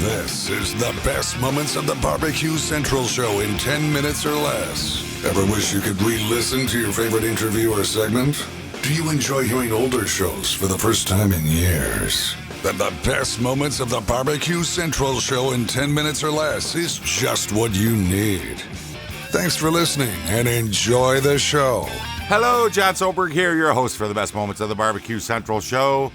This is the best moments of the Barbecue Central Show in 10 minutes or less. Ever wish you could re-listen to your favorite interview or segment? Do you enjoy hearing older shows for the first time in years? Then the best moments of the Barbecue Central Show in 10 minutes or less is just what you need. Thanks for listening and enjoy the show. Hello, John Solberg here, your host for the best moments of the Barbecue Central Show.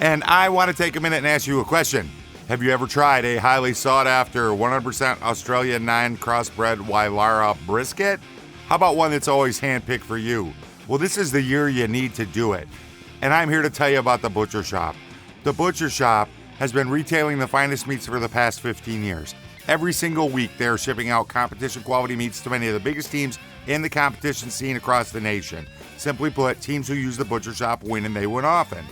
And I want to take a minute and ask you a question. Have you ever tried a highly sought-after 100% Australian 9 crossbred Wylarah brisket? How about one that's always handpicked for you? Well, this is the year you need to do it. And I'm here to tell you about The Butcher Shop. The Butcher Shop has been retailing the finest meats for the past 15 years. Every single week, they're shipping out competition-quality meats to many of the biggest teams in the competition scene across the nation. Simply put, teams who use The Butcher Shop win, and they win often.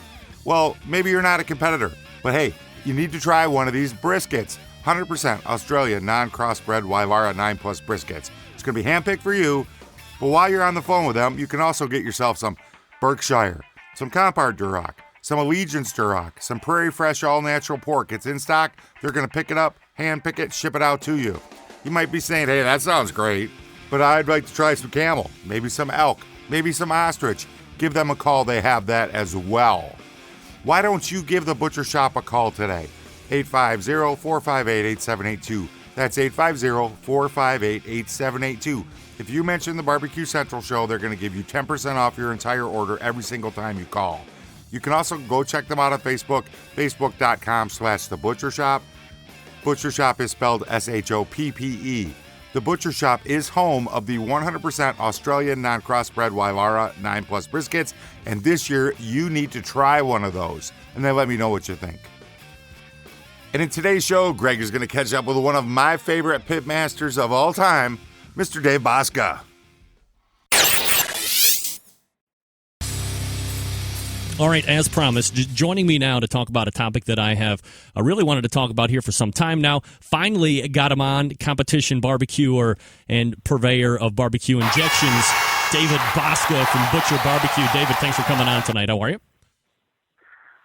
Well, maybe you're not a competitor, but hey, you need to try one of these briskets. 100% Australian non-crossbred Wylarah 9 Plus briskets. It's going to be handpicked for you, but while you're on the phone with them, you can also get yourself some Berkshire, some Compard Duroc, some Allegiance Duroc, some Prairie Fresh all-natural pork. It's in stock. They're going to pick it up, hand pick it, ship it out to you. You might be saying, hey, that sounds great, but I'd like to try some camel, maybe some elk, maybe some ostrich. Give them a call. They have that as well. Why don't you give the Butcher Shop a call today? 850-458-8782. That's 850-458-8782. If you mention the Barbecue Central Show, they're going to give you 10% off your entire order every single time you call. You can also go check them out on Facebook, facebook.com/thebutchershop. Butcher Shop is spelled S-H-O-P-P-E. The Butcher Shop is home of the 100% Australian non-crossbred Wylarah 9 Plus briskets, and this year you need to try one of those, and then let me know what you think. And in today's show, Greg is going to catch up with one of my favorite pit masters of all time, Mr. Dave Bouska. All right, as promised, joining me now to talk about a topic that I have really wanted to talk about here for some time now. Finally got him on, competition barbecuer and purveyor of barbecue injections, David Bouska from Butcher BBq. David, thanks for coming on tonight. How are you?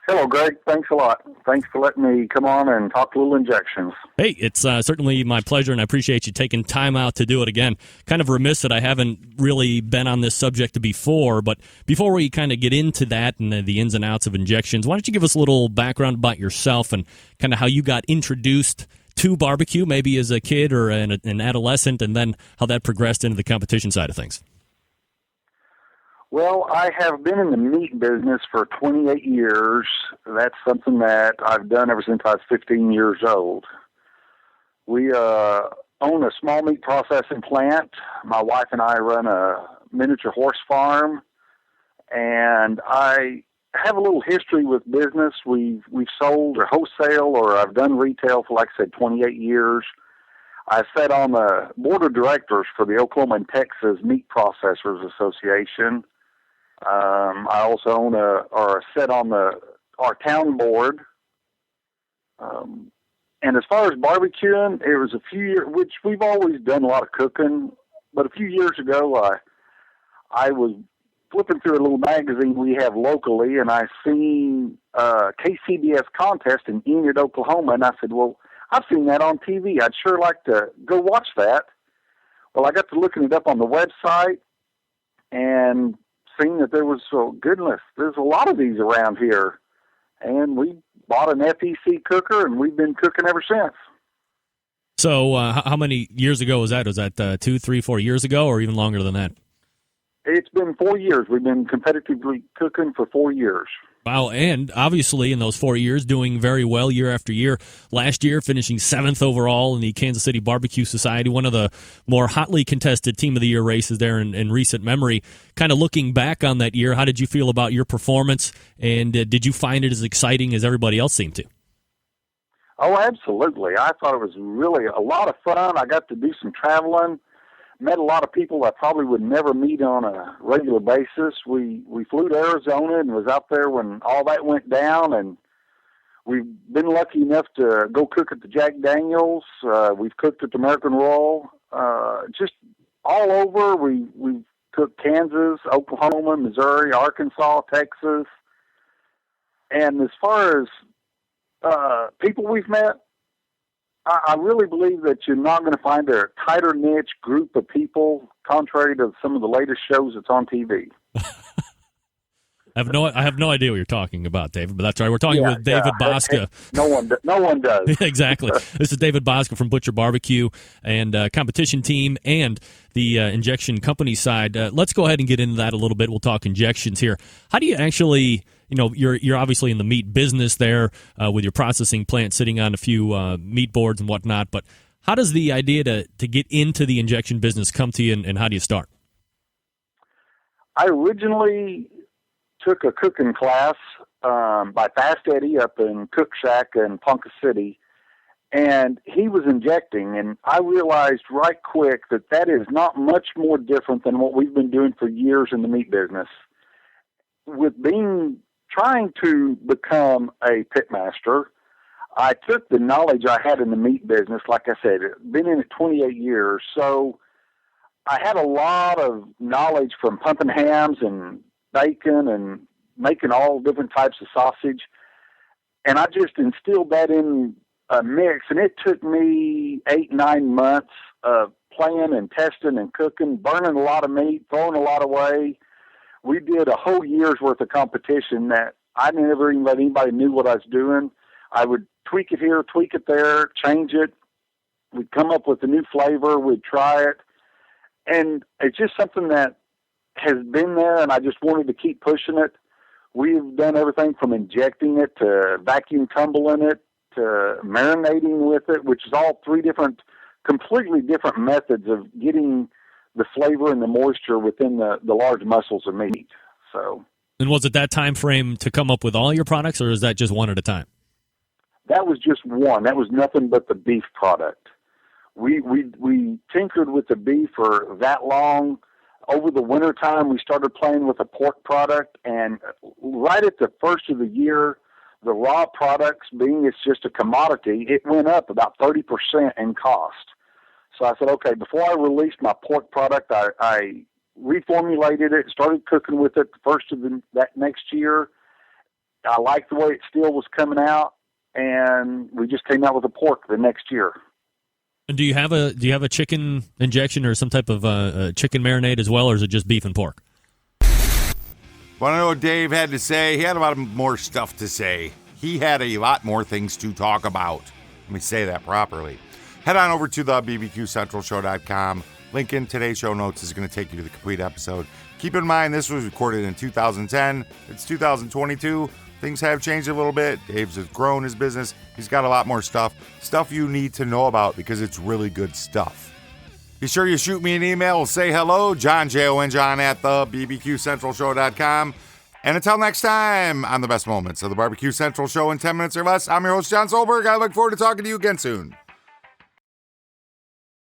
Hello, Greg. Thanks a lot. Thanks for letting me come on and talk a little injections. Hey, it's certainly my pleasure, and I appreciate you taking time out to do it again. Kind of remiss that I haven't really been on this subject before, but before we kind of get into that and the ins and outs of injections, why don't you give us a little background about yourself and kind of how you got introduced to barbecue, maybe as a kid or an adolescent, and then how that progressed into the competition side of things. Well, I have been in the meat business for 28 years. That's something that I've done ever since I was 15 years old. We own a small meat processing plant. My wife and I run a miniature horse farm, and I have a little history with business. We've sold or wholesale, or I've done retail for, like I said, 28 years. I sat on the board of directors for the Oklahoma and Texas Meat Processors Association. I also own sit on our town board. And as far as barbecuing, it was a few years, which we've always done a lot of cooking, but a few years ago, I was flipping through a little magazine we have locally, and I seen a KCBS contest in Enid, Oklahoma, and I said, well, I've seen that on TV. I'd sure like to go watch that. Well, I got to looking it up on the website and seen that there was, oh goodness, there's a lot of these around here. And we bought an FEC cooker, and we've been cooking ever since. So how many years ago was that? Was that 2, 3, 4 years ago, or even longer than that? It's been 4 years. We've been competitively cooking for 4 years. Wow, and obviously in those 4 years, doing very well year after year. Last year, finishing 7th overall in the Kansas City Barbecue Society, one of the more hotly contested Team of the Year races there in recent memory. Kind of looking back on that year, how did you feel about your performance, and did you find it as exciting as everybody else seemed to? Oh, absolutely. I thought it was really a lot of fun. I got to do some traveling. Met a lot of people I probably would never meet on a regular basis. We flew to Arizona and was out there when all that went down, and we've been lucky enough to go cook at the Jack Daniels. We've cooked at the American Royal. Just all over. We've cooked Kansas, Oklahoma, Missouri, Arkansas, Texas. And as far as people we've met, I really believe that you're not going to find a tighter niche group of people, contrary to some of the latest shows that's on TV. I have no idea what you're talking about, David, but that's right. We're talking with David Bouska. No one does. Exactly. This is David Bouska from Butcher BBq and competition team and the injection company side. Let's go ahead and get into that a little bit. We'll talk injections here. How do you actually, you're obviously in the meat business there with your processing plant sitting on a few meat boards and whatnot, but how does the idea to get into the injection business come to you, and how do you start? I originally took a cooking class by Fast Eddie up in Cook Shack in Ponca City, and he was injecting, and I realized right quick that is not much more different than what we've been doing for years in the meat business. With trying to become a pitmaster, I took the knowledge I had in the meat business, like I said, been in it 28 years, so I had a lot of knowledge from pumping hams and bacon and making all different types of sausage. And I just instilled that in a mix. And it took me 8-9 months of playing and testing and cooking, burning a lot of meat, throwing a lot away. We did a whole year's worth of competition that I never even let anybody knew what I was doing. I would tweak it here, tweak it there, change it. We'd come up with a new flavor. We'd try it. And it's just something that has been there, and I just wanted to keep pushing it. We've done everything from injecting it to vacuum tumbling it to marinating with it, which is all three completely different methods of getting the flavor and the moisture within the large muscles of meat. So, and was it that time frame to come up with all your products, or is that just one at a time? That was just one. That was nothing but the beef product. We tinkered with the beef for that long. Over the wintertime, we started playing with a pork product, and right at the first of the year, the raw products, being it's just a commodity, it went up about 30% in cost. So I said, okay, before I released my pork product, I reformulated it, started cooking with it the first of that next year. I liked the way it still was coming out, and we just came out with a pork the next year. And do you have a chicken injection or some type of chicken marinade as well, or is it just beef and pork? Want to know what Dave had to say? He had a lot more stuff to say. He had a lot more things to talk about. Let me say that properly. Head on over to the bbqcentralshow.com. Link in today's show notes is going to take you to the complete episode. Keep in mind, this was recorded in 2010. It's 2022. Things have changed a little bit. Dave's has grown his business. He's got a lot more stuff you need to know about because it's really good stuff. Be sure you shoot me an email. Say hello, John, John at the bbqcentralshow.com. And until next time, on the best moments of the Barbecue Central Show in 10 minutes or less, I'm your host, John Solberg. I look forward to talking to you again soon.